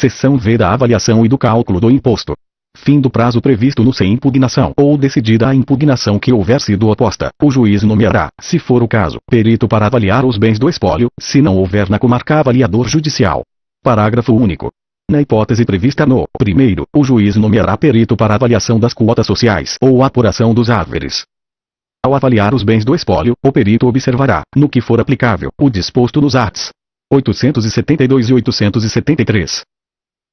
Seção V da avaliação e do cálculo do imposto. Fim do prazo previsto no sem impugnação ou decidida a impugnação que houver sido oposta, o juiz nomeará, se for o caso, perito para avaliar os bens do espólio, se não houver na comarca avaliador judicial. Parágrafo único. Na hipótese prevista no primeiro, o juiz nomeará perito para avaliação das quotas sociais ou apuração dos haveres. Ao avaliar os bens do espólio, o perito observará, no que for aplicável, o disposto nos arts. 872 e 873.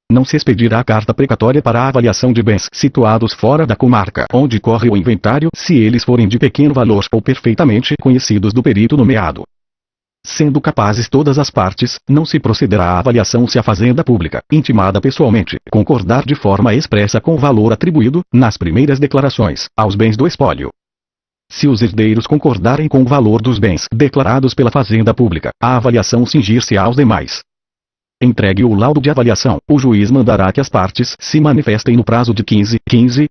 Não se expedirá carta precatória para a avaliação de bens situados fora da comarca onde corre o inventário se eles forem de pequeno valor ou perfeitamente conhecidos do perito nomeado. Sendo capazes todas as partes, não se procederá à avaliação se a fazenda pública, intimada pessoalmente, concordar de forma expressa com o valor atribuído, nas primeiras declarações, aos bens do espólio. Se os herdeiros concordarem com o valor dos bens declarados pela fazenda pública, a avaliação cingir-se aos demais. Entregue o laudo de avaliação, o juiz mandará que as partes se manifestem no prazo de 15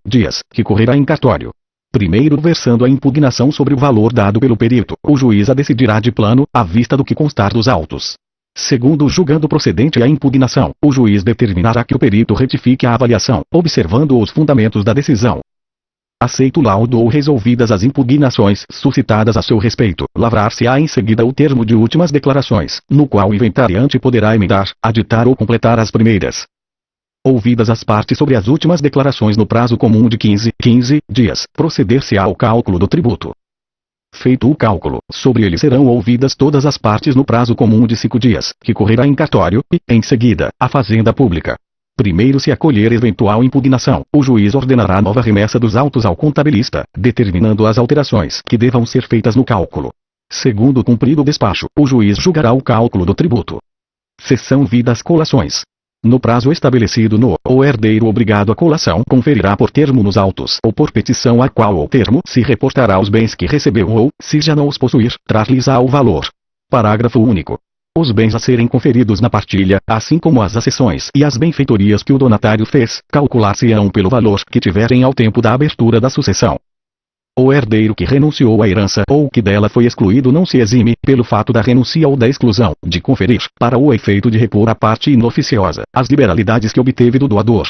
dias, que correrá em cartório. Primeiro, versando a impugnação sobre o valor dado pelo perito, o juiz a decidirá de plano, à vista do que constar dos autos. Segundo, julgando procedente a impugnação, o juiz determinará que o perito retifique a avaliação, observando os fundamentos da decisão. Aceito o laudo ou resolvidas as impugnações suscitadas a seu respeito, lavrar-se-á em seguida o termo de últimas declarações, no qual o inventariante poderá emendar, aditar ou completar as primeiras. Ouvidas as partes sobre as últimas declarações no prazo comum de 15 dias, proceder-se-á ao cálculo do tributo. Feito o cálculo, sobre ele serão ouvidas todas as partes no prazo comum de 5 dias, que correrá em cartório, e, em seguida, a fazenda pública. Primeiro, se acolher eventual impugnação, o juiz ordenará nova remessa dos autos ao contabilista, determinando as alterações que devam ser feitas no cálculo. Segundo, cumprido o despacho, o juiz julgará o cálculo do tributo. Seção V das colações. No prazo estabelecido no, o herdeiro obrigado à colação conferirá por termo nos autos ou por petição a qual o termo se reportará os bens que recebeu ou, se já não os possuir, trar-lhes-á o valor. Parágrafo único. Os bens a serem conferidos na partilha, assim como as acessões e as benfeitorias que o donatário fez, calcular-se-ão pelo valor que tiverem ao tempo da abertura da sucessão. O herdeiro que renunciou à herança ou que dela foi excluído não se exime, pelo fato da renuncia ou da exclusão, de conferir, para o efeito de repor à parte inoficiosa, as liberalidades que obteve do doador.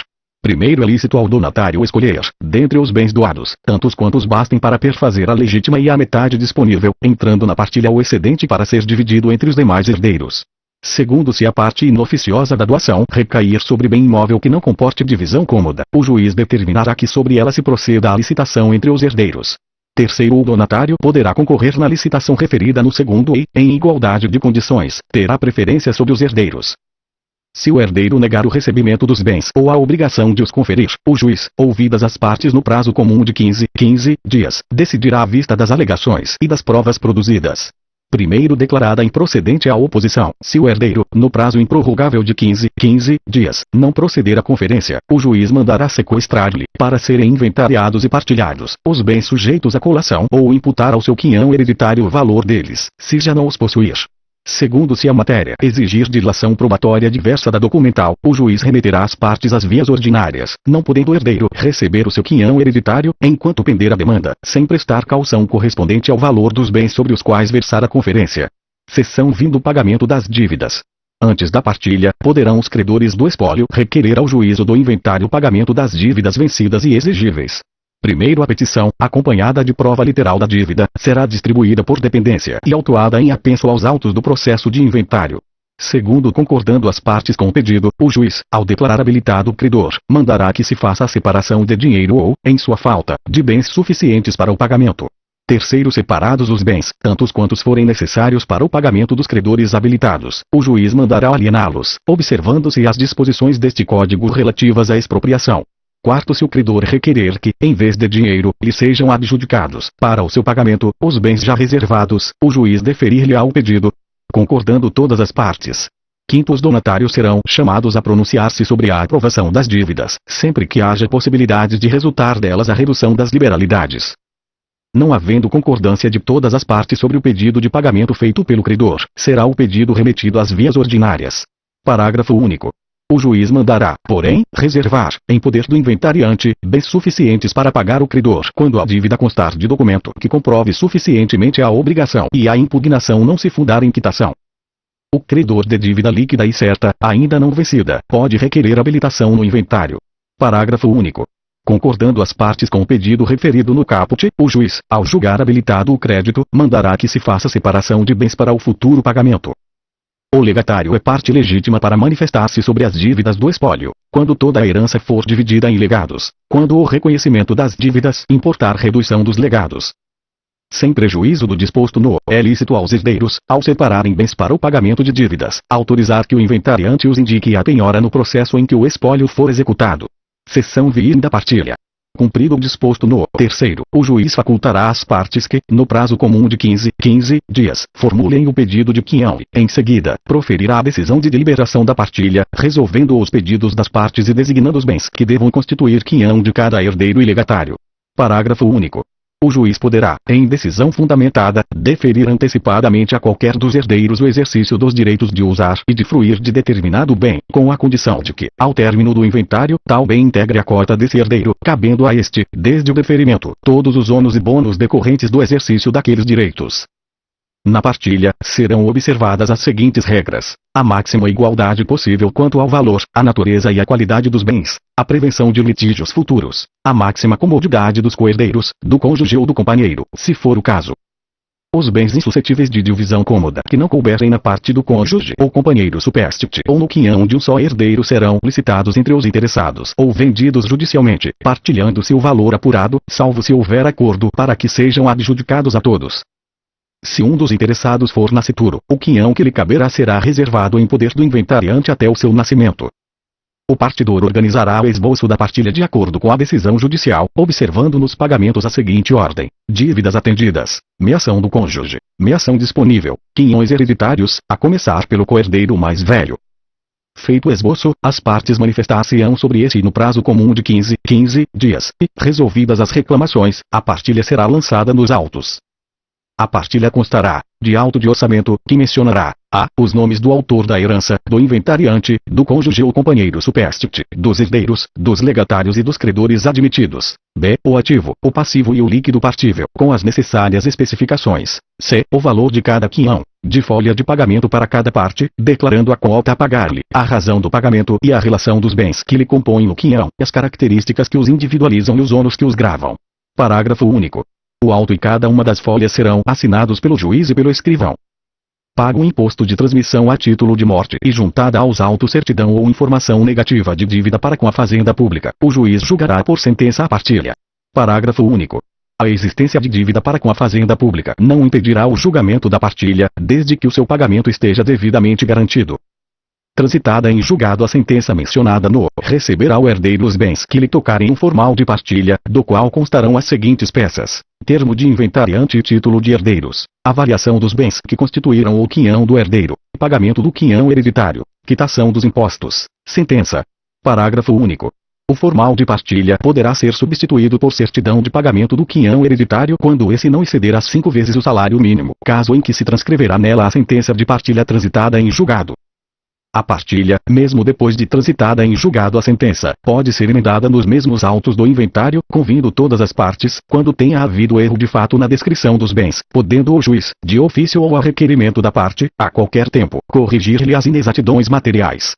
Primeiro, é lícito ao donatário escolher, dentre os bens doados, tantos quantos bastem para perfazer a legítima e a metade disponível, entrando na partilha o excedente para ser dividido entre os demais herdeiros. Segundo, se a parte inoficiosa da doação recair sobre bem imóvel que não comporte divisão cômoda, o juiz determinará que sobre ela se proceda à licitação entre os herdeiros. Terceiro, o donatário poderá concorrer na licitação referida no segundo e, em igualdade de condições, terá preferência sobre os herdeiros. Se o herdeiro negar o recebimento dos bens ou a obrigação de os conferir, o juiz, ouvidas as partes no prazo comum de 15 dias, decidirá à vista das alegações e das provas produzidas. Primeiro, declarada improcedente a oposição, se o herdeiro, no prazo improrrogável de 15 dias, não proceder à conferência, o juiz mandará sequestrar-lhe, para serem inventariados e partilhados, os bens sujeitos à colação ou imputar ao seu quinhão hereditário o valor deles, se já não os possuir. Segundo, se a matéria exigir dilação probatória diversa da documental, o juiz remeterá as partes às vias ordinárias, não podendo o herdeiro receber o seu quinhão hereditário, enquanto pender a demanda, sem prestar caução correspondente ao valor dos bens sobre os quais versar a conferência. Seção V do pagamento das dívidas. Antes da partilha, poderão os credores do espólio requerer ao juízo do inventário o pagamento das dívidas vencidas e exigíveis. Primeiro, a petição, acompanhada de prova literal da dívida, será distribuída por dependência e autuada em apenso aos autos do processo de inventário. Segundo, concordando as partes com o pedido, o juiz, ao declarar habilitado o credor, mandará que se faça a separação de dinheiro ou, em sua falta, de bens suficientes para o pagamento. Terceiro, separados os bens, tantos quantos forem necessários para o pagamento dos credores habilitados, o juiz mandará aliená-los, observando-se as disposições deste código relativas à expropriação. Quarto, se o credor requerer que, em vez de dinheiro, lhe sejam adjudicados, para o seu pagamento, os bens já reservados, o juiz deferir-lhe-á o pedido, concordando todas as partes. Quinto, os donatários serão chamados a pronunciar-se sobre a aprovação das dívidas, sempre que haja possibilidade de resultar delas a redução das liberalidades. Não havendo concordância de todas as partes sobre o pedido de pagamento feito pelo credor, será o pedido remetido às vias ordinárias. Parágrafo único. O juiz mandará, porém, reservar, em poder do inventariante, bens suficientes para pagar o credor quando a dívida constar de documento que comprove suficientemente a obrigação e a impugnação não se fundar em quitação. O credor de dívida líquida e certa, ainda não vencida, pode requerer habilitação no inventário. Parágrafo único. Concordando as partes com o pedido referido no caput, o juiz, ao julgar habilitado o crédito, mandará que se faça separação de bens para o futuro pagamento. O legatário é parte legítima para manifestar-se sobre as dívidas do espólio, quando toda a herança for dividida em legados, quando o reconhecimento das dívidas importar redução dos legados. Sem prejuízo do disposto no, é lícito aos herdeiros, ao separarem bens para o pagamento de dívidas, autorizar que o inventariante os indique a penhora no processo em que o espólio for executado. Seção VI da partilha. Cumprido o disposto no terceiro, o juiz facultará às partes que, no prazo comum de 15 dias, formulem o pedido de quinhão e, em seguida, proferirá a decisão de deliberação da partilha, resolvendo os pedidos das partes e designando os bens que devam constituir quinhão de cada herdeiro e legatário. Parágrafo único. O juiz poderá, em decisão fundamentada, deferir antecipadamente a qualquer dos herdeiros o exercício dos direitos de usar e de fruir de determinado bem, com a condição de que, ao término do inventário, tal bem integre a cota desse herdeiro, cabendo a este, desde o deferimento, todos os ônus e bônus decorrentes do exercício daqueles direitos. Na partilha, serão observadas as seguintes regras: a máxima igualdade possível quanto ao valor, à natureza e à qualidade dos bens, a prevenção de litígios futuros, a máxima comodidade dos coherdeiros, do cônjuge ou do companheiro, se for o caso. Os bens insuscetíveis de divisão cômoda que não couberem na parte do cônjuge ou companheiro supérstite ou no quinhão de um só herdeiro serão licitados entre os interessados ou vendidos judicialmente, partilhando-se o valor apurado, salvo se houver acordo para que sejam adjudicados a todos. Se um dos interessados for nascituro, o quinhão que lhe caberá será reservado em poder do inventariante até o seu nascimento. O partidor organizará o esboço da partilha de acordo com a decisão judicial, observando nos pagamentos a seguinte ordem: dívidas atendidas, meação do cônjuge, meação disponível, quinhões hereditários, a começar pelo coerdeiro mais velho. Feito o esboço, as partes manifestar-se-ão sobre este no prazo comum de 15 dias, e, resolvidas as reclamações, a partilha será lançada nos autos. A partilha constará de auto de orçamento, que mencionará a. os nomes do autor da herança, do inventariante, do cônjuge ou companheiro supérstite, dos herdeiros, dos legatários e dos credores admitidos; b. o ativo, o passivo e o líquido partível, com as necessárias especificações; c. o valor de cada quinhão, de folha de pagamento para cada parte, declarando a quota a pagar-lhe, a razão do pagamento e a relação dos bens que lhe compõem o quinhão, as características que os individualizam e os ônus que os gravam. Parágrafo único. O auto e cada uma das folhas serão assinados pelo juiz e pelo escrivão. Paga o imposto de transmissão a título de morte e juntada aos autos certidão ou informação negativa de dívida para com a fazenda pública, o juiz julgará por sentença a partilha. Parágrafo único. A existência de dívida para com a fazenda pública não impedirá o julgamento da partilha, desde que o seu pagamento esteja devidamente garantido. Transitada em julgado a sentença mencionada no, receberá o herdeiro os bens que lhe tocarem um formal de partilha, do qual constarão as seguintes peças: termo de inventariante e título de herdeiros, avaliação dos bens que constituíram o quinhão do herdeiro, pagamento do quinhão hereditário, quitação dos impostos, sentença. Parágrafo único. O formal de partilha poderá ser substituído por certidão de pagamento do quinhão hereditário quando esse não exceder as 5 vezes o salário mínimo, caso em que se transcreverá nela a sentença de partilha transitada em julgado. A partilha, mesmo depois de transitada em julgado a sentença, pode ser emendada nos mesmos autos do inventário, convindo todas as partes, quando tenha havido erro de fato na descrição dos bens, podendo o juiz, de ofício ou a requerimento da parte, a qualquer tempo, corrigir-lhe as inexatidões materiais.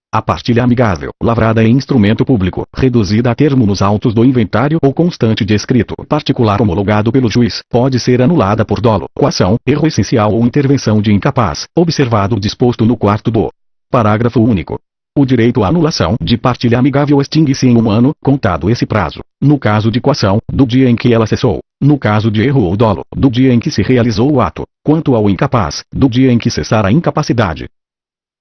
A partilha amigável, lavrada em instrumento público, reduzida a termo nos autos do inventário ou constante de escrito particular homologado pelo juiz, pode ser anulada por dolo, coação, erro essencial ou intervenção de incapaz, observado o disposto no quarto do. Parágrafo único. O direito à anulação de partilha amigável extingue-se em 1 ano, contado esse prazo, no caso de coação, do dia em que ela cessou; no caso de erro ou dolo, do dia em que se realizou o ato; quanto ao incapaz, do dia em que cessar a incapacidade.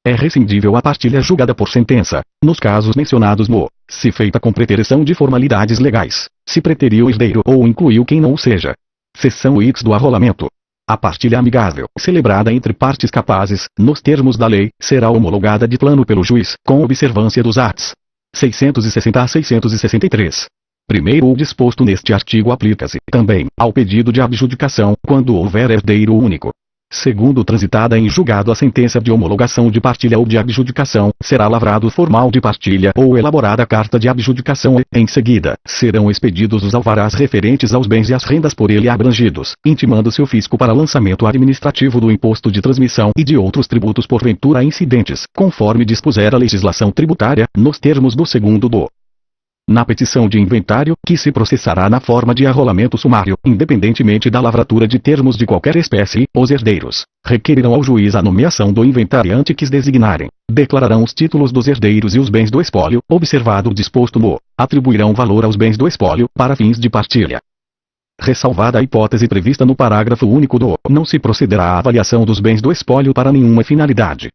É rescindível a partilha julgada por sentença, nos casos mencionados no, se feita com preterição de formalidades legais, se preteriu o herdeiro ou incluiu quem não o seja. Seção X do arrolamento. A partilha amigável, celebrada entre partes capazes, nos termos da lei, será homologada de plano pelo juiz, com observância dos arts. 660 a 663. Primeiro, o disposto neste artigo aplica-se, também, ao pedido de abjudicação, quando houver herdeiro único. Segundo transitada em julgado a sentença de homologação de partilha ou de adjudicação, será lavrado formal de partilha ou elaborada carta de adjudicação e, em seguida, serão expedidos os alvarás referentes aos bens e às rendas por ele abrangidos, intimando-se o fisco para lançamento administrativo do imposto de transmissão e de outros tributos porventura incidentes, conforme dispuser a legislação tributária, nos termos do segundo do. Na petição de inventário, que se processará na forma de arrolamento sumário, independentemente da lavratura de termos de qualquer espécie, os herdeiros requerirão ao juiz a nomeação do inventariante que os designarem, declararão os títulos dos herdeiros e os bens do espólio, observado o disposto no, atribuirão valor aos bens do espólio, para fins de partilha. Ressalvada a hipótese prevista no parágrafo único do, não se procederá à avaliação dos bens do espólio para nenhuma finalidade.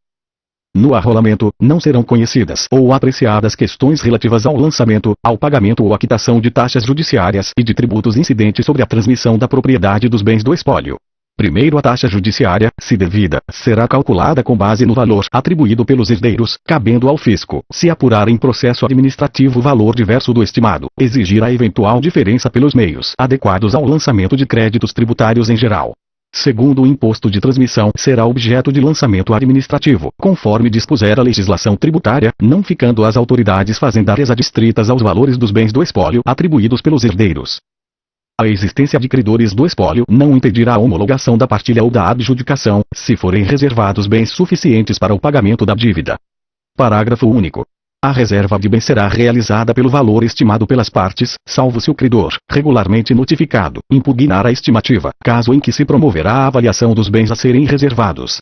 No arrolamento, não serão conhecidas ou apreciadas questões relativas ao lançamento, ao pagamento ou à quitação de taxas judiciárias e de tributos incidentes sobre a transmissão da propriedade dos bens do espólio. Primeiro, a taxa judiciária, se devida, será calculada com base no valor atribuído pelos herdeiros, cabendo ao fisco, se apurar em processo administrativo o valor diverso do estimado, exigir a eventual diferença pelos meios adequados ao lançamento de créditos tributários em geral. Segundo, o imposto de transmissão será objeto de lançamento administrativo, conforme dispuser a legislação tributária, não ficando as autoridades fazendárias adstritas aos valores dos bens do espólio atribuídos pelos herdeiros. A existência de credores do espólio não impedirá a homologação da partilha ou da adjudicação, se forem reservados bens suficientes para o pagamento da dívida. Parágrafo único. A reserva de bens será realizada pelo valor estimado pelas partes, salvo se o credor, regularmente notificado, impugnar a estimativa, caso em que se promoverá a avaliação dos bens a serem reservados.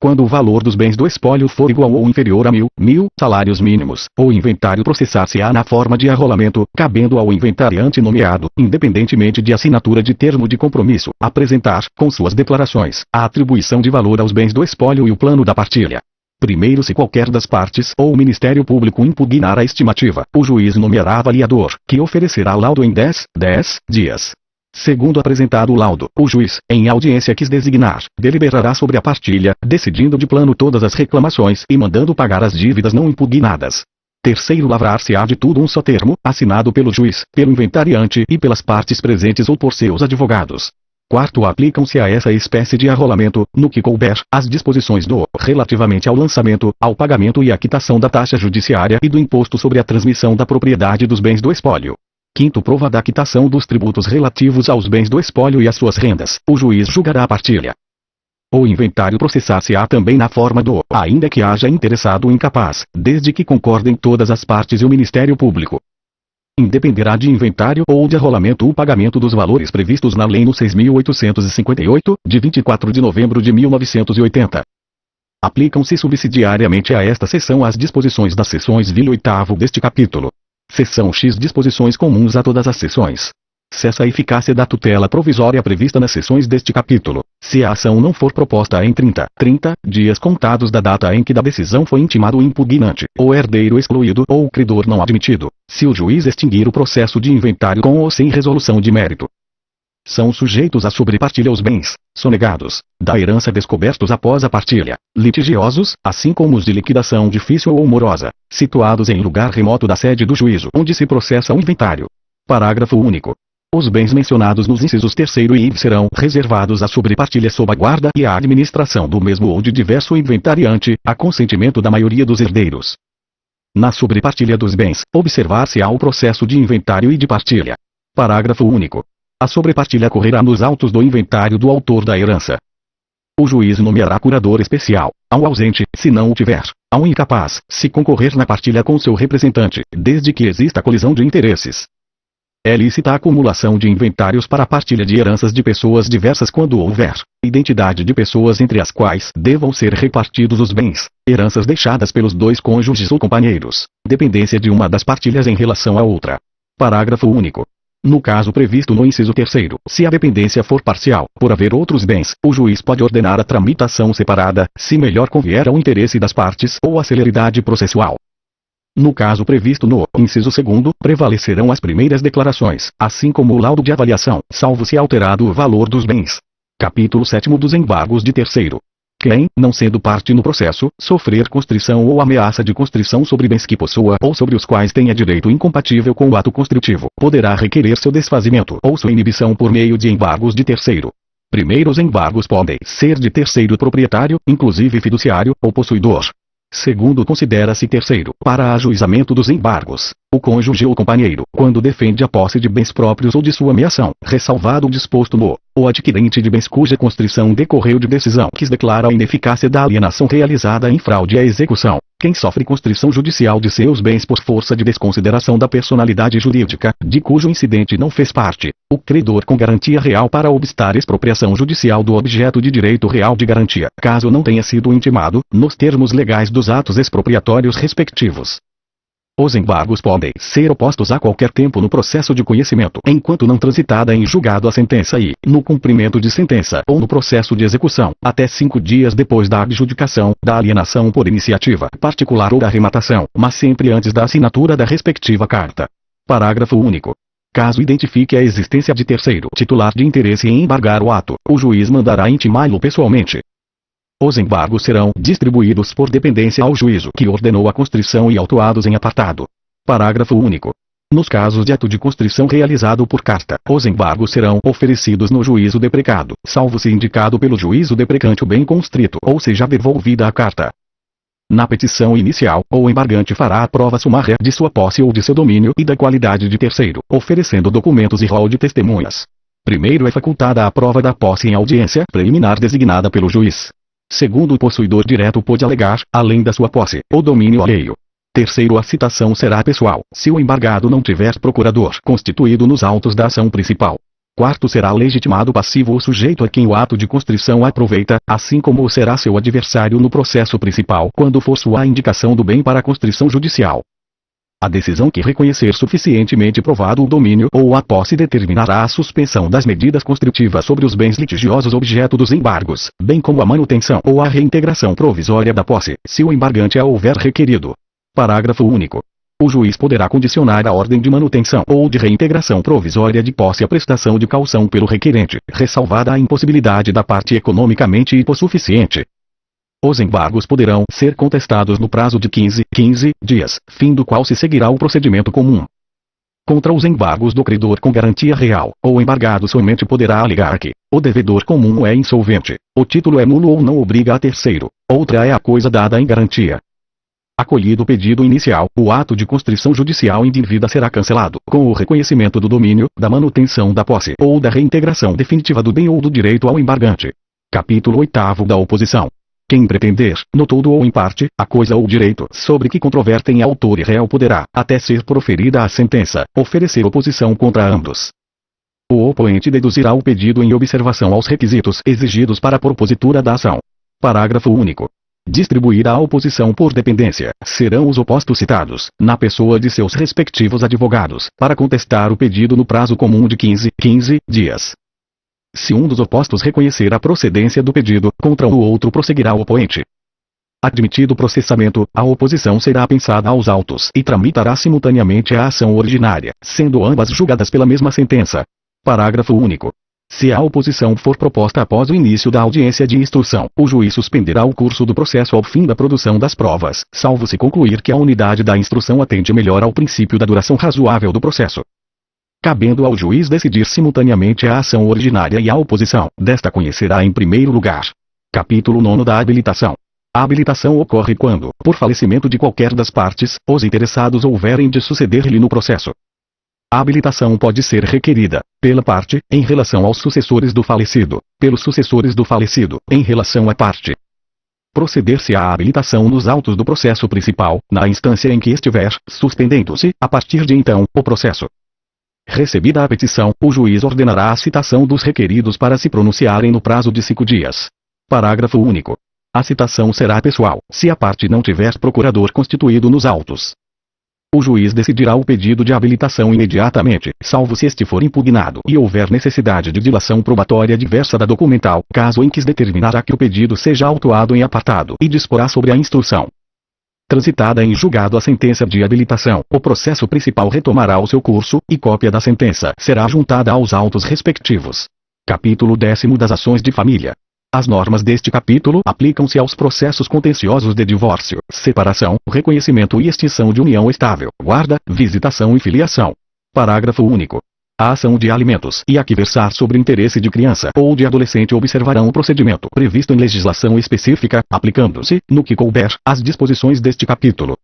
Quando o valor dos bens do espólio for igual ou inferior a 1.000 salários mínimos, o inventário processar-se-á na forma de arrolamento, cabendo ao inventariante nomeado, independentemente de assinatura de termo de compromisso, apresentar, com suas declarações, a atribuição de valor aos bens do espólio e o plano da partilha. Primeiro, se qualquer das partes ou o Ministério Público impugnar a estimativa, o juiz nomeará avaliador, que oferecerá laudo em 10 dias. Segundo apresentado o laudo, o juiz, em audiência que designar, deliberará sobre a partilha, decidindo de plano todas as reclamações e mandando pagar as dívidas não impugnadas. Terceiro, lavrar-se-á de tudo um só termo, assinado pelo juiz, pelo inventariante e pelas partes presentes ou por seus advogados. Quarto, aplicam-se a essa espécie de arrolamento, no que couber, as disposições do, relativamente ao lançamento, ao pagamento e à quitação da taxa judiciária e do imposto sobre a transmissão da propriedade dos bens do espólio. Quinto, prova da quitação dos tributos relativos aos bens do espólio e às suas rendas, o juiz julgará a partilha. O inventário processar-se-á também na forma do, ainda que haja interessado incapaz, desde que concordem todas as partes e o Ministério Público. Independerá de inventário ou de arrolamento o pagamento dos valores previstos na Lei no 6.858, de 24 de novembro de 1980. Aplicam-se subsidiariamente a esta seção as disposições das seções 28º deste capítulo. Seção X. Disposições comuns a todas as seções. Cessa a eficácia da tutela provisória prevista nas seções deste capítulo, se a ação não for proposta em 30 dias contados da data em que da decisão foi intimado o impugnante, o herdeiro excluído ou o credor não admitido, se o juiz extinguir o processo de inventário com ou sem resolução de mérito. São sujeitos à sobrepartilha os bens, sonegados, da herança descobertos após a partilha, litigiosos, assim como os de liquidação difícil ou morosa, situados em lugar remoto da sede do juízo onde se processa o inventário. Parágrafo único. Os bens mencionados nos incisos 3º e IV serão reservados à sobrepartilha sob a guarda e à administração do mesmo ou de diverso inventariante, a consentimento da maioria dos herdeiros. Na sobrepartilha dos bens, observar-se-á o processo de inventário e de partilha. Parágrafo único. A sobrepartilha correrá nos autos do inventário do autor da herança. O juiz nomeará curador especial, ao ausente, se não o tiver, ao incapaz, se concorrer na partilha com seu representante, desde que exista colisão de interesses. É lícita a acumulação de inventários para a partilha de heranças de pessoas diversas quando houver identidade de pessoas entre as quais devam ser repartidos os bens, heranças deixadas pelos dois cônjuges ou companheiros, dependência de uma das partilhas em relação à outra. Parágrafo único. No caso previsto no inciso 3º, se a dependência for parcial, por haver outros bens, o juiz pode ordenar a tramitação separada, se melhor convier ao interesse das partes ou à celeridade processual. No caso previsto no inciso 2º, prevalecerão as primeiras declarações, assim como o laudo de avaliação, salvo se alterado o valor dos bens. Capítulo 7º dos embargos de terceiro. Quem, não sendo parte no processo, sofrer constrição ou ameaça de constrição sobre bens que possua ou sobre os quais tenha direito incompatível com o ato constritivo, poderá requerer seu desfazimento ou sua inibição por meio de embargos de terceiro. Primeiro, os embargos podem ser de terceiro proprietário, inclusive fiduciário, ou possuidor. Segundo, considera-se terceiro, para ajuizamento dos embargos, o cônjuge ou companheiro, quando defende a posse de bens próprios ou de sua meação, ressalvado o disposto no, o adquirente de bens cuja constrição decorreu de decisão que declara a ineficácia da alienação realizada em fraude à execução. Quem sofre constrição judicial de seus bens por força de desconsideração da personalidade jurídica, de cujo incidente não fez parte, o credor com garantia real para obstar expropriação judicial do objeto de direito real de garantia, caso não tenha sido intimado, nos termos legais dos atos expropriatórios respectivos. Os embargos podem ser opostos a qualquer tempo no processo de conhecimento, enquanto não transitada em julgado a sentença e, no cumprimento de sentença ou no processo de execução, até 5 dias depois da adjudicação, da alienação por iniciativa particular ou da arrematação, mas sempre antes da assinatura da respectiva carta. Parágrafo único. Caso identifique a existência de terceiro titular de interesse em embargar o ato, o juiz mandará intimá-lo pessoalmente. Os embargos serão distribuídos por dependência ao juízo que ordenou a constrição e autuados em apartado. Parágrafo único. Nos casos de ato de constrição realizado por carta, os embargos serão oferecidos no juízo deprecado, salvo se indicado pelo juízo deprecante o bem constrito ou seja devolvida a carta. Na petição inicial, o embargante fará a prova sumária de sua posse ou de seu domínio e da qualidade de terceiro, oferecendo documentos e rol de testemunhas. Primeiro é facultada a prova da posse em audiência preliminar designada pelo juiz. Segundo, o possuidor direto pode alegar, além da sua posse, o domínio alheio. Terceiro, a citação será pessoal, se o embargado não tiver procurador constituído nos autos da ação principal. Quarto, será legitimado passivo o sujeito a quem o ato de constrição aproveita, assim como o será seu adversário no processo principal quando for sua a indicação do bem para a constrição judicial. A decisão que reconhecer suficientemente provado o domínio ou a posse determinará a suspensão das medidas constritivas sobre os bens litigiosos objeto dos embargos, bem como a manutenção ou a reintegração provisória da posse, se o embargante a houver requerido. Parágrafo único. O juiz poderá condicionar a ordem de manutenção ou de reintegração provisória de posse à prestação de caução pelo requerente, ressalvada a impossibilidade da parte economicamente hipossuficiente. Os embargos poderão ser contestados no prazo de 15 dias, fim do qual se seguirá o procedimento comum. Contra os embargos do credor com garantia real, o embargado somente poderá alegar que o devedor comum é insolvente, o título é nulo ou não obriga a terceiro, outra é a coisa dada em garantia. Acolhido o pedido inicial, o ato de constrição judicial indevida será cancelado, com o reconhecimento do domínio, da manutenção da posse ou da reintegração definitiva do bem ou do direito ao embargante. Capítulo 8º da oposição. Quem pretender, no todo ou em parte, a coisa ou direito sobre que controvertem autor e réu poderá, até ser proferida a sentença, oferecer oposição contra ambos. O oponente deduzirá o pedido em observação aos requisitos exigidos para a propositura da ação. Parágrafo único. Distribuirá a oposição por dependência, serão os opostos citados, na pessoa de seus respectivos advogados, para contestar o pedido no prazo comum de 15 dias. Se um dos opostos reconhecer a procedência do pedido, contra o outro prosseguirá o oponente. Admitido o processamento, a oposição será pensada aos autos e tramitará simultaneamente a ação originária, sendo ambas julgadas pela mesma sentença. Parágrafo único. Se a oposição for proposta após o início da audiência de instrução, o juiz suspenderá o curso do processo ao fim da produção das provas, salvo se concluir que a unidade da instrução atende melhor ao princípio da duração razoável do processo. Cabendo ao juiz decidir simultaneamente a ação originária e a oposição, desta conhecerá em primeiro lugar. Capítulo 9 da habilitação. A habilitação ocorre quando, por falecimento de qualquer das partes, os interessados houverem de suceder-lhe no processo. A habilitação pode ser requerida, pela parte, em relação aos sucessores do falecido, pelos sucessores do falecido, em relação à parte. Proceder-se à habilitação nos autos do processo principal, na instância em que estiver, suspendendo-se, a partir de então, o processo. Recebida a petição, o juiz ordenará a citação dos requeridos para se pronunciarem no prazo de 5 dias. Parágrafo único. A citação será pessoal, se a parte não tiver procurador constituído nos autos. O juiz decidirá o pedido de habilitação imediatamente, salvo se este for impugnado e houver necessidade de dilação probatória diversa da documental, caso em que determinará que o pedido seja autuado em apartado e disporá sobre a instrução. Transitada em julgado a sentença de habilitação, o processo principal retomará o seu curso, e cópia da sentença será juntada aos autos respectivos. Capítulo 10 das ações de família. As normas deste capítulo aplicam-se aos processos contenciosos de divórcio, separação, reconhecimento e extinção de união estável, guarda, visitação e filiação. Parágrafo único. a ação de alimentos e a que versar sobre interesse de criança ou de adolescente observarão o procedimento previsto em legislação específica, aplicando-se, no que couber, as disposições deste capítulo.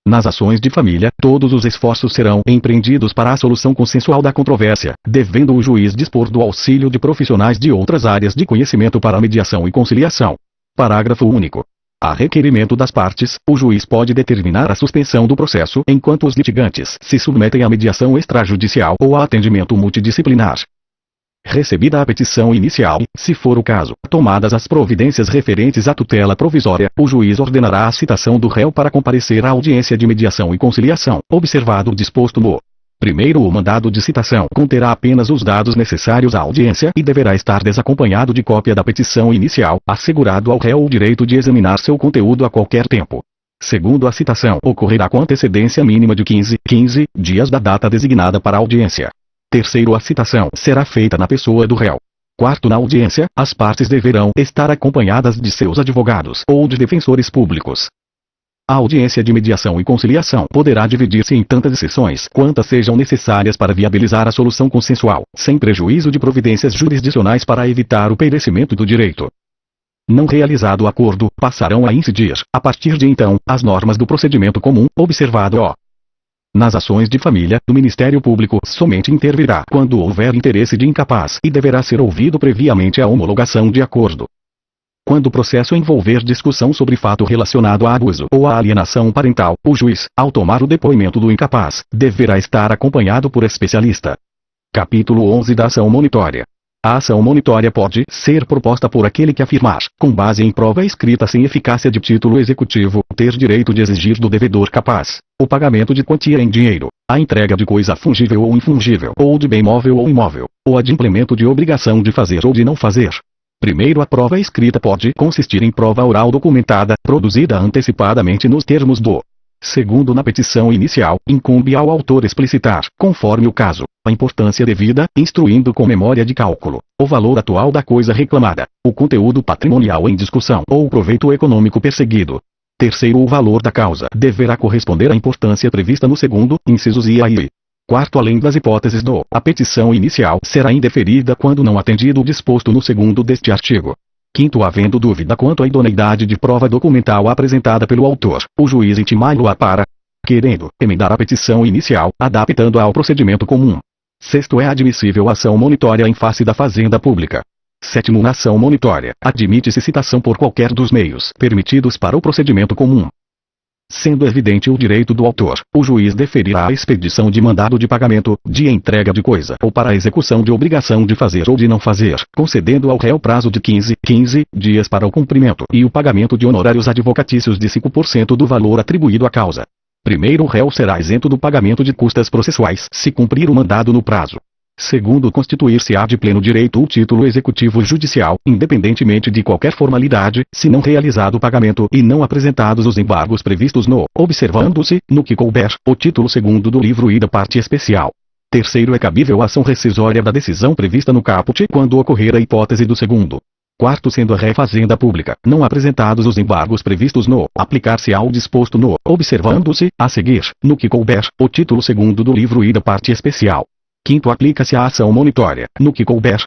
Nas ações de família, todos os esforços serão empreendidos para a solução consensual da controvérsia, devendo o juiz dispor do auxílio de profissionais de outras áreas de conhecimento para a mediação e conciliação. Parágrafo único. A requerimento das partes, o juiz pode determinar a suspensão do processo enquanto os litigantes se submetem à mediação extrajudicial ou a atendimento multidisciplinar. Recebida a petição inicial, se for o caso, tomadas as providências referentes à tutela provisória, o juiz ordenará a citação do réu para comparecer à audiência de mediação e conciliação, observado o disposto no. Primeiro, o mandado de citação conterá apenas os dados necessários à audiência e deverá estar desacompanhado de cópia da petição inicial, assegurado ao réu o direito de examinar seu conteúdo a qualquer tempo. Segundo, a citação ocorrerá com antecedência mínima de 15 dias da data designada para a audiência. Terceiro, a citação será feita na pessoa do réu. Quarto, na audiência, as partes deverão estar acompanhadas de seus advogados ou de defensores públicos. A audiência de mediação e conciliação poderá dividir-se em tantas sessões quantas sejam necessárias para viabilizar a solução consensual, sem prejuízo de providências jurisdicionais para evitar o perecimento do direito. Não realizado o acordo, passarão a incidir, a partir de então, as normas do procedimento comum, observado o. Nas ações de família, o Ministério Público somente intervirá quando houver interesse de incapaz e deverá ser ouvido previamente a homologação de acordo. Quando o processo envolver discussão sobre fato relacionado a abuso ou a alienação parental, o juiz, ao tomar o depoimento do incapaz, deverá estar acompanhado por especialista. Capítulo 11 da ação monitória. A ação monitória pode ser proposta por aquele que afirmar, com base em prova escrita sem eficácia de título executivo, ter direito de exigir do devedor capaz o pagamento de quantia em dinheiro, a entrega de coisa fungível ou infungível, ou de bem móvel ou imóvel, ou a de implemento de obrigação de fazer ou de não fazer. Primeiro, a prova escrita pode consistir em prova oral documentada, produzida antecipadamente nos termos do. Segundo, na petição inicial, incumbe ao autor explicitar, conforme o caso, a importância devida, instruindo com memória de cálculo, o valor atual da coisa reclamada, o conteúdo patrimonial em discussão ou o proveito econômico perseguido. Terceiro, o valor da causa deverá corresponder à importância prevista no segundo, incisos I a I. Quarto, além das hipóteses do, a petição inicial será indeferida quando não atendido o disposto no segundo deste artigo. Quinto, havendo dúvida quanto à idoneidade de prova documental apresentada pelo autor, o juiz intimá-lo-á para, querendo, emendar a petição inicial, adaptando-a ao procedimento comum. Sexto, é admissível a ação monitória em face da Fazenda Pública. Sétimo, na ação monitória, admite-se citação por qualquer dos meios permitidos para o procedimento comum. Sendo evidente o direito do autor, o juiz deferirá a expedição de mandado de pagamento, de entrega de coisa ou para a execução de obrigação de fazer ou de não fazer, concedendo ao réu prazo de 15 dias para o cumprimento e o pagamento de honorários advocatícios de 5% do valor atribuído à causa. Primeiro, o réu será isento do pagamento de custas processuais se cumprir o mandado no prazo. Segundo, constituir-se-á de pleno direito o título executivo judicial, independentemente de qualquer formalidade, se não realizado o pagamento e não apresentados os embargos previstos no, observando-se, no que couber, o título segundo do livro I da parte especial. Terceiro, é cabível a ação rescisória da decisão prevista no caput quando ocorrer a hipótese do segundo. Quarto, sendo a ré Fazenda Pública não apresentados os embargos previstos no, aplicar-se ao disposto no, observando-se, a seguir, no que couber, o título segundo do livro I da parte especial. Quinto, aplica-se a ação monitória, no que couber,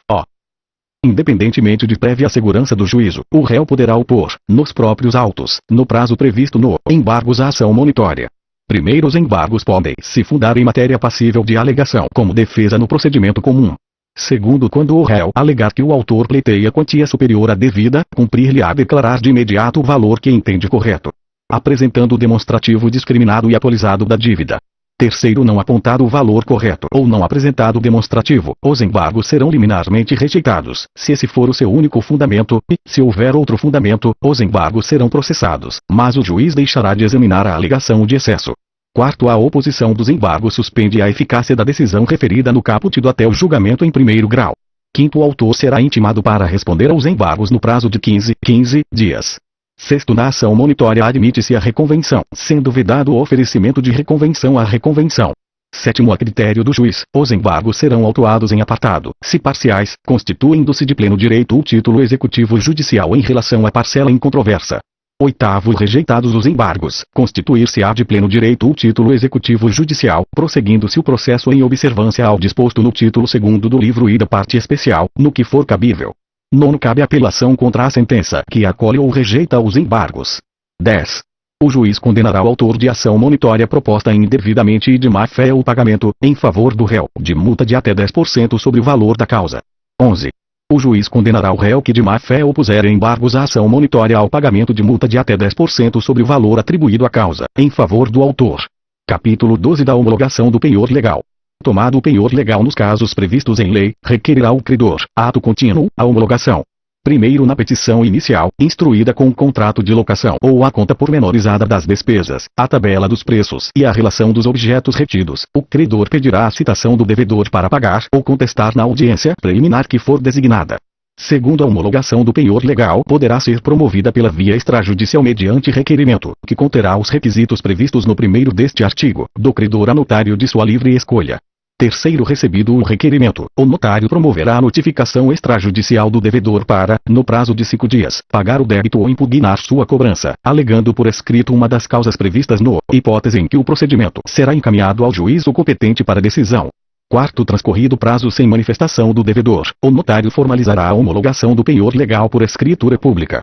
independentemente de prévia segurança do juízo, o réu poderá opor, nos próprios autos, no prazo previsto no, embargos à ação monitória. Primeiro, os embargos podem se fundar em matéria passível de alegação como defesa no procedimento comum. Segundo, quando o réu alegar que o autor pleiteia quantia superior à devida, cumprir-lhe-á declarar de imediato o valor que entende correto, apresentando o demonstrativo discriminado e atualizado da dívida. Terceiro, não apontado o valor correto ou não apresentado o demonstrativo, os embargos serão liminarmente rejeitados, se esse for o seu único fundamento, e, se houver outro fundamento, os embargos serão processados, mas o juiz deixará de examinar a alegação de excesso. Quarto, a oposição dos embargos suspende a eficácia da decisão referida no caput até o julgamento em primeiro grau. Quinto, o autor será intimado para responder aos embargos no prazo de 15 dias. Sexto, na ação monitória admite-se a reconvenção, sendo vedado o oferecimento de reconvenção à reconvenção. Sétimo, a critério do juiz, os embargos serão autuados em apartado, se parciais, constituindo-se de pleno direito o título executivo judicial em relação à parcela incontroversa. Oitavo, rejeitados os embargos, constituir-se-á de pleno direito o título executivo judicial, prosseguindo-se o processo em observância ao disposto no título 2º do livro I da parte especial, no que for cabível. Nono, cabe apelação contra a sentença que acolhe ou rejeita os embargos. 10. O juiz condenará o autor de ação monitória proposta indevidamente e de má-fé ao pagamento, em favor do réu, de multa de até 10% sobre o valor da causa. 11. O juiz condenará o réu que de má-fé opuser embargos à ação monitória ao pagamento de multa de até 10% sobre o valor atribuído à causa, em favor do autor. Capítulo 12 da homologação do penhor legal. Tomado o penhor legal nos casos previstos em lei, requerirá o credor, ato contínuo, a homologação. Primeiro, na petição inicial, instruída com o contrato de locação ou a conta pormenorizada das despesas, a tabela dos preços e a relação dos objetos retidos, o credor pedirá a citação do devedor para pagar ou contestar na audiência preliminar que for designada. Segundo, a homologação do penhor legal poderá ser promovida pela via extrajudicial mediante requerimento, que conterá os requisitos previstos no primeiro deste artigo, do credor a notário de sua livre escolha. Terceiro, recebido o requerimento, o notário promoverá a notificação extrajudicial do devedor para, no prazo de 5 dias, pagar o débito ou impugnar sua cobrança, alegando por escrito uma das causas previstas no, hipótese em que o procedimento será encaminhado ao juízo competente para decisão. Quarto, transcorrido o prazo sem manifestação do devedor, o notário formalizará a homologação do penhor legal por escritura pública.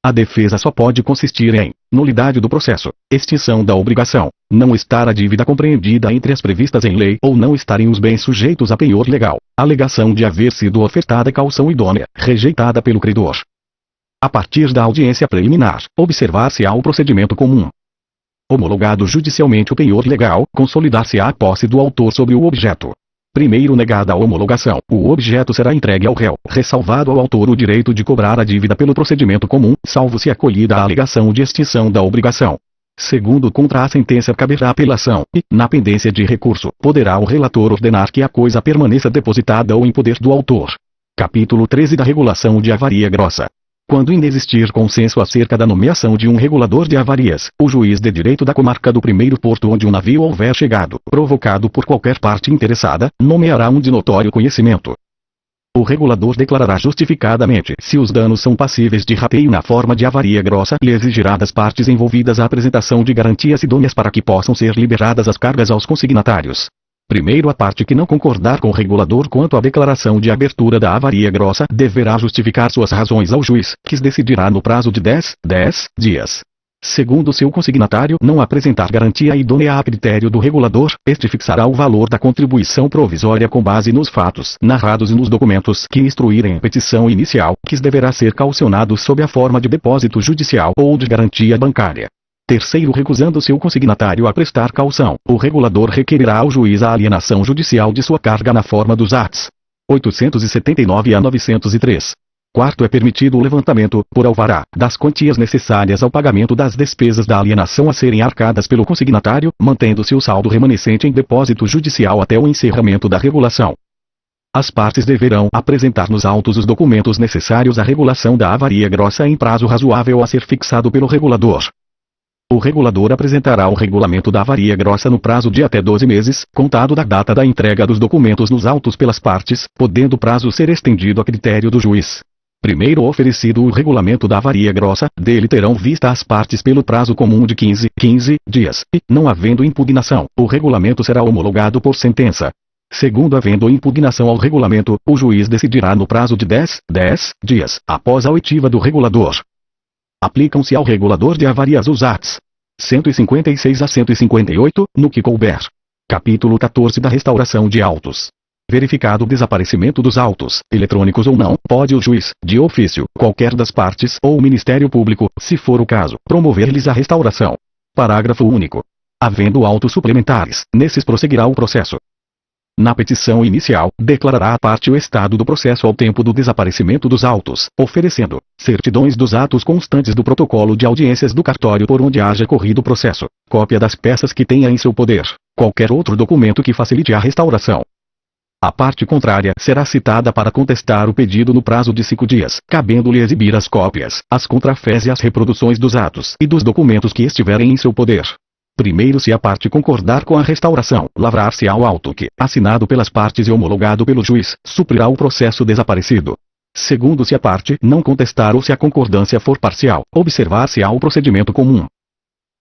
A defesa só pode consistir em nulidade do processo, extinção da obrigação, não estar a dívida compreendida entre as previstas em lei ou não estarem os bens sujeitos a penhor legal, alegação de haver sido ofertada caução idônea, rejeitada pelo credor. A partir da audiência preliminar, observar-se-á o procedimento comum. Homologado judicialmente o penhor legal, consolidar-se-á a posse do autor sobre o objeto. Primeiro, negada a homologação, o objeto será entregue ao réu, ressalvado ao autor o direito de cobrar a dívida pelo procedimento comum, salvo se acolhida a alegação de extinção da obrigação. Segundo, contra a sentença caberá apelação, e, na pendência de recurso, poderá o relator ordenar que a coisa permaneça depositada ou em poder do autor. Capítulo 13 da regulação de avaria grossa. Quando inexistir consenso acerca da nomeação de um regulador de avarias, o juiz de direito da comarca do primeiro porto onde o navio houver chegado, provocado por qualquer parte interessada, nomeará um de notório conhecimento. O regulador declarará justificadamente se os danos são passíveis de rateio na forma de avaria grossa e exigirá das partes envolvidas a apresentação de garantias idôneas para que possam ser liberadas as cargas aos consignatários. Primeiro, a parte que não concordar com o regulador quanto à declaração de abertura da avaria grossa deverá justificar suas razões ao juiz, que as decidirá no prazo de 10 dias. Segundo, se o consignatário não apresentar garantia idônea a critério do regulador, este fixará o valor da contribuição provisória com base nos fatos narrados e nos documentos que instruírem a petição inicial, que deverá ser caucionado sob a forma de depósito judicial ou de garantia bancária. Terceiro, recusando-se o consignatário a prestar caução, o regulador requerirá ao juiz a alienação judicial de sua carga na forma dos arts. 879 a 903. Quarto, é permitido o levantamento, por alvará, das quantias necessárias ao pagamento das despesas da alienação a serem arcadas pelo consignatário, mantendo-se o saldo remanescente em depósito judicial até o encerramento da regulação. As partes deverão apresentar nos autos os documentos necessários à regulação da avaria grossa em prazo razoável a ser fixado pelo regulador. O regulador apresentará o regulamento da avaria grossa no prazo de até 12 meses, contado da data da entrega dos documentos nos autos pelas partes, podendo o prazo ser estendido a critério do juiz. Primeiro oferecido o regulamento da avaria grossa, dele terão vista as partes pelo prazo comum de 15 dias, e, não havendo impugnação, o regulamento será homologado por sentença. Segundo, havendo impugnação ao regulamento, o juiz decidirá no prazo de 10 dias, após a oitiva do regulador. Aplicam-se ao regulador de avarias os arts. 156 a 158, no que couber. Capítulo 14 da restauração de autos. Verificado o desaparecimento dos autos, eletrônicos ou não, pode o juiz, de ofício, qualquer das partes ou o Ministério Público, se for o caso, promover-lhes a restauração. Parágrafo único. Havendo autos suplementares, nesses prosseguirá o processo. Na petição inicial, declarará a parte o estado do processo ao tempo do desaparecimento dos autos, oferecendo certidões dos atos constantes do protocolo de audiências do cartório por onde haja corrido o processo, cópia das peças que tenha em seu poder, qualquer outro documento que facilite a restauração. A parte contrária será citada para contestar o pedido no prazo de 5 dias, cabendo-lhe exibir as cópias, as contrafés e as reproduções dos atos e dos documentos que estiverem em seu poder. Primeiro, se a parte concordar com a restauração, lavrar-se-á o auto que, assinado pelas partes e homologado pelo juiz, suprirá o processo desaparecido. Segundo, se a parte não contestar ou se a concordância for parcial, observar-se-á o procedimento comum.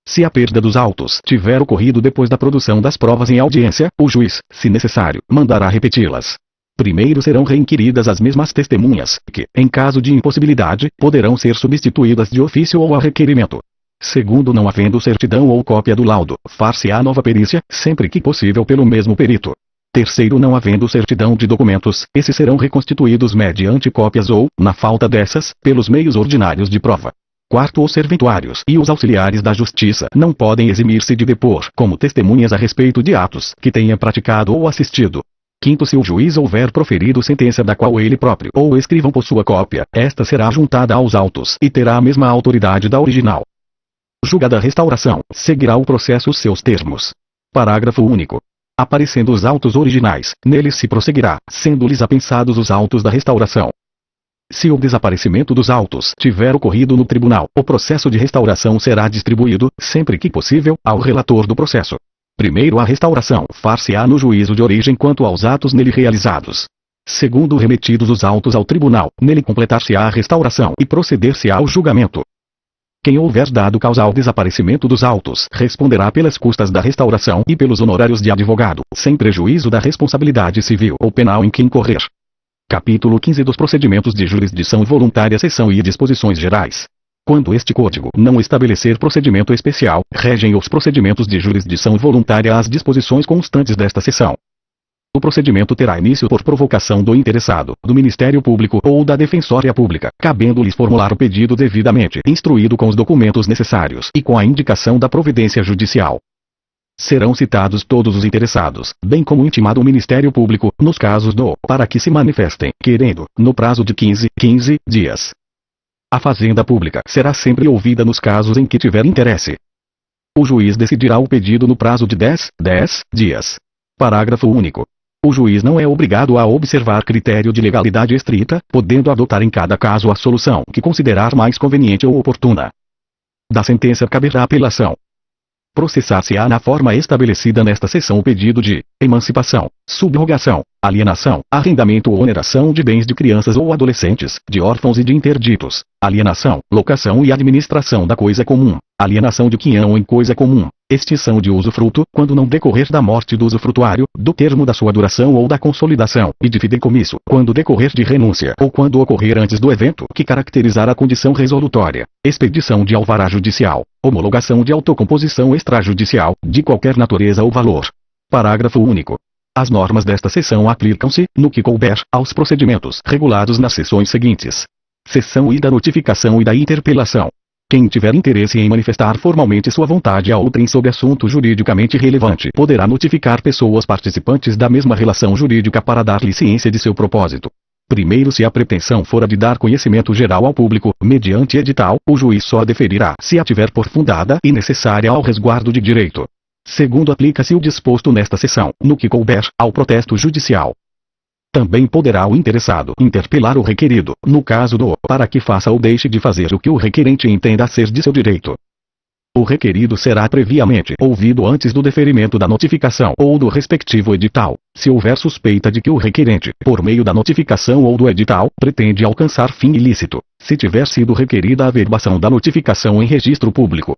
Se a perda dos autos tiver ocorrido depois da produção das provas em audiência, o juiz, se necessário, mandará repeti-las. Primeiro serão reinquiridas as mesmas testemunhas, que, em caso de impossibilidade, poderão ser substituídas de ofício ou a requerimento. Segundo, não havendo certidão ou cópia do laudo, far-se-á nova perícia, sempre que possível pelo mesmo perito. Terceiro, não havendo certidão de documentos, esses serão reconstituídos mediante cópias ou, na falta dessas, pelos meios ordinários de prova. Quarto, os serventuários e os auxiliares da justiça não podem eximir-se de depor como testemunhas a respeito de atos que tenha praticado ou assistido. Quinto, se o juiz houver proferido sentença da qual ele próprio ou o escrivão possua cópia, esta será juntada aos autos e terá a mesma autoridade da original. Julgada a restauração, seguirá o processo os seus termos. Parágrafo único. Aparecendo os autos originais, neles se prosseguirá, sendo-lhes apensados os autos da restauração. Se o desaparecimento dos autos tiver ocorrido no tribunal, o processo de restauração será distribuído, sempre que possível, ao relator do processo. Primeiro, a restauração far-se-á no juízo de origem quanto aos atos nele realizados. Segundo, remetidos os autos ao tribunal, nele completar-se-á a restauração e proceder-se-á ao julgamento. Quem houver dado causa ao desaparecimento dos autos responderá pelas custas da restauração e pelos honorários de advogado, sem prejuízo da responsabilidade civil ou penal em que incorrer. Capítulo 15 dos Procedimentos de Jurisdição Voluntária, Seção I. Disposições Gerais. Quando este Código não estabelecer procedimento especial, regem os procedimentos de jurisdição voluntária as disposições constantes desta seção. O procedimento terá início por provocação do interessado, do Ministério Público ou da Defensoria Pública, cabendo-lhes formular o pedido devidamente instruído com os documentos necessários e com a indicação da providência judicial. Serão citados todos os interessados, bem como intimado o Ministério Público, nos casos para que se manifestem, querendo, no prazo de 15 dias. A Fazenda Pública será sempre ouvida nos casos em que tiver interesse. O juiz decidirá o pedido no prazo de 10 dias. Parágrafo único. O juiz não é obrigado a observar critério de legalidade estrita, podendo adotar em cada caso a solução que considerar mais conveniente ou oportuna. Da sentença caberá apelação. Processar-se-á na forma estabelecida nesta seção o pedido de emancipação, subrogação, alienação, arrendamento ou oneração de bens de crianças ou adolescentes, de órfãos e de interditos, alienação, locação e administração da coisa comum, alienação de quinhão em coisa comum, extinção de usufruto, quando não decorrer da morte do usufrutuário, do termo da sua duração ou da consolidação, e de fideicomisso, quando decorrer de renúncia ou quando ocorrer antes do evento que caracterizar a condição resolutória, expedição de alvará judicial, homologação de autocomposição extrajudicial, de qualquer natureza ou valor. Parágrafo único. As normas desta seção aplicam-se, no que couber, aos procedimentos regulados nas seções seguintes. Seção I da notificação e da interpelação. Quem tiver interesse em manifestar formalmente sua vontade a outrem sobre assunto juridicamente relevante poderá notificar pessoas participantes da mesma relação jurídica para dar-lhe ciência de seu propósito. Primeiro, se a pretensão for a de dar conhecimento geral ao público, mediante edital, o juiz só a deferirá se a tiver por fundada e necessária ao resguardo de direito. Segundo, aplica-se o disposto nesta seção, no que couber, ao protesto judicial. Também poderá o interessado interpelar o requerido, no caso para que faça ou deixe de fazer o que o requerente entenda ser de seu direito. O requerido será previamente ouvido antes do deferimento da notificação ou do respectivo edital, se houver suspeita de que o requerente, por meio da notificação ou do edital, pretende alcançar fim ilícito, se tiver sido requerida a averbação da notificação em registro público.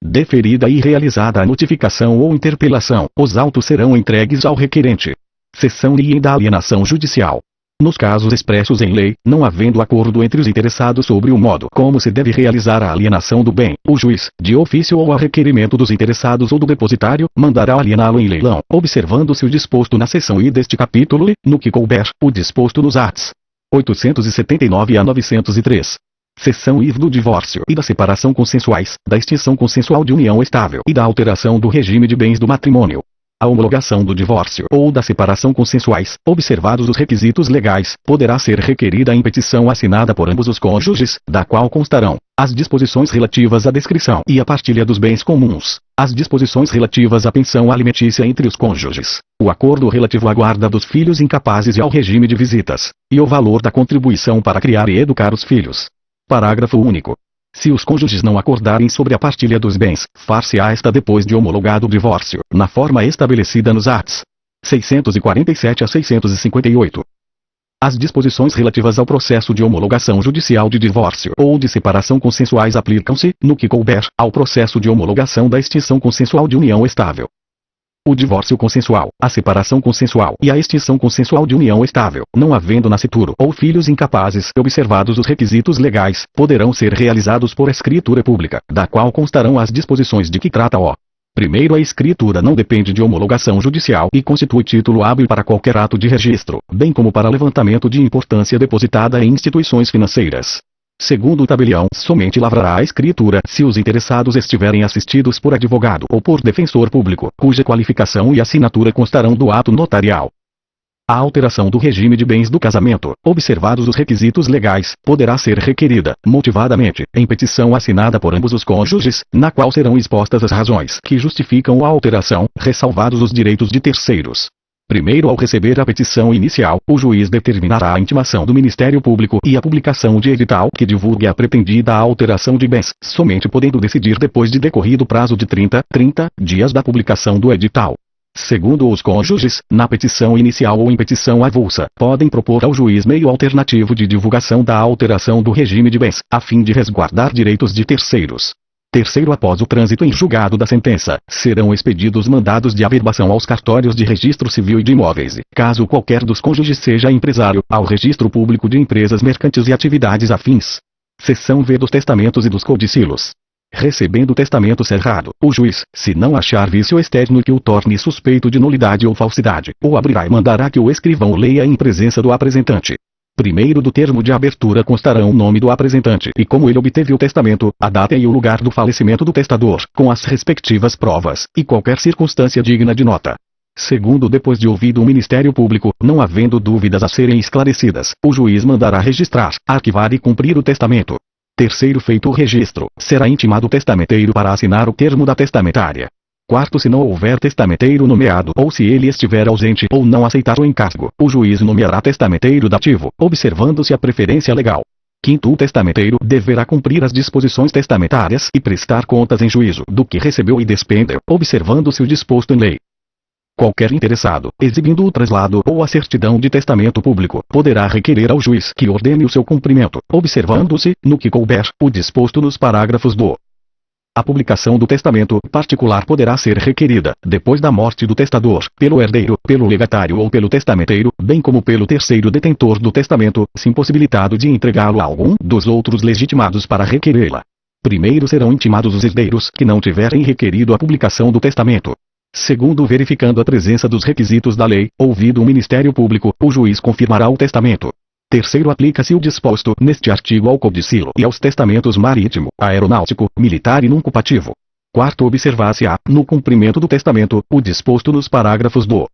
Deferida e realizada a notificação ou interpelação, os autos serão entregues ao requerente. Seção I da alienação judicial. Nos casos expressos em lei, não havendo acordo entre os interessados sobre o modo como se deve realizar a alienação do bem, o juiz, de ofício ou a requerimento dos interessados ou do depositário, mandará aliená-lo em leilão, observando-se o disposto na seção I deste capítulo e, no que couber, o disposto nos arts. 879 a 903. Seção I do divórcio e da separação consensuais, da extinção consensual de união estável e da alteração do regime de bens do matrimônio. A homologação do divórcio ou da separação consensuais, observados os requisitos legais, poderá ser requerida em petição assinada por ambos os cônjuges, da qual constarão as disposições relativas à descrição e à partilha dos bens comuns, as disposições relativas à pensão alimentícia entre os cônjuges, o acordo relativo à guarda dos filhos incapazes e ao regime de visitas, e o valor da contribuição para criar e educar os filhos. Parágrafo único. Se os cônjuges não acordarem sobre a partilha dos bens, far-se-á esta depois de homologado o divórcio, na forma estabelecida nos arts. 647 a 658. As disposições relativas ao processo de homologação judicial de divórcio ou de separação consensuais aplicam-se, no que couber, ao processo de homologação da extinção consensual de união estável. O divórcio consensual, a separação consensual e a extinção consensual de união estável, não havendo nascituro ou filhos incapazes, observados os requisitos legais, poderão ser realizados por escritura pública, da qual constarão as disposições de que trata o. Primeiro, a escritura não depende de homologação judicial e constitui título hábil para qualquer ato de registro, bem como para levantamento de importância depositada em instituições financeiras. Segundo o tabelião, somente lavrará a escritura se os interessados estiverem assistidos por advogado ou por defensor público, cuja qualificação e assinatura constarão do ato notarial. A alteração do regime de bens do casamento, observados os requisitos legais, poderá ser requerida, motivadamente, em petição assinada por ambos os cônjuges, na qual serão expostas as razões que justificam a alteração, ressalvados os direitos de terceiros. Primeiro, ao receber a petição inicial, o juiz determinará a intimação do Ministério Público e a publicação de edital que divulgue a pretendida alteração de bens, somente podendo decidir depois de decorrido o prazo de 30 dias da publicação do edital. Segundo, os cônjuges, na petição inicial ou em petição avulsa, podem propor ao juiz meio alternativo de divulgação da alteração do regime de bens, a fim de resguardar direitos de terceiros. Terceiro, após o trânsito em julgado da sentença, serão expedidos mandados de averbação aos cartórios de registro civil e de imóveis, caso qualquer dos cônjuges seja empresário, ao registro público de empresas mercantis e atividades afins. Seção V dos testamentos e dos codicilos. Recebendo o testamento cerrado, o juiz, se não achar vício externo que o torne suspeito de nulidade ou falsidade, o abrirá e mandará que o escrivão o leia em presença do apresentante. Primeiro, do termo de abertura constarão o nome do apresentante e como ele obteve o testamento, a data e o lugar do falecimento do testador, com as respectivas provas, e qualquer circunstância digna de nota. Segundo, depois de ouvido o Ministério Público, não havendo dúvidas a serem esclarecidas, o juiz mandará registrar, arquivar e cumprir o testamento. Terceiro, feito o registro, será intimado o testamenteiro para assinar o termo da testamentária. Quarto, se não houver testamenteiro nomeado ou se ele estiver ausente ou não aceitar o encargo, o juiz nomeará testamenteiro dativo, observando-se a preferência legal. Quinto, o testamenteiro deverá cumprir as disposições testamentárias e prestar contas em juízo do que recebeu e despendeu, observando-se o disposto em lei. Qualquer interessado, exibindo o traslado ou a certidão de testamento público, poderá requerer ao juiz que ordene o seu cumprimento, observando-se, no que couber, o disposto nos parágrafos do. A publicação do testamento particular poderá ser requerida, depois da morte do testador, pelo herdeiro, pelo legatário ou pelo testamenteiro, bem como pelo terceiro detentor do testamento, se impossibilitado de entregá-lo a algum dos outros legitimados para requerê-la. Primeiro serão intimados os herdeiros que não tiverem requerido a publicação do testamento. Segundo, verificando a presença dos requisitos da lei, ouvido o Ministério Público, o juiz confirmará o testamento. Terceiro, aplica-se o disposto neste artigo ao codicilo e aos testamentos marítimo, aeronáutico, militar e nuncupativo. Quarto, observar-se-á, no cumprimento do testamento, o disposto nos parágrafos do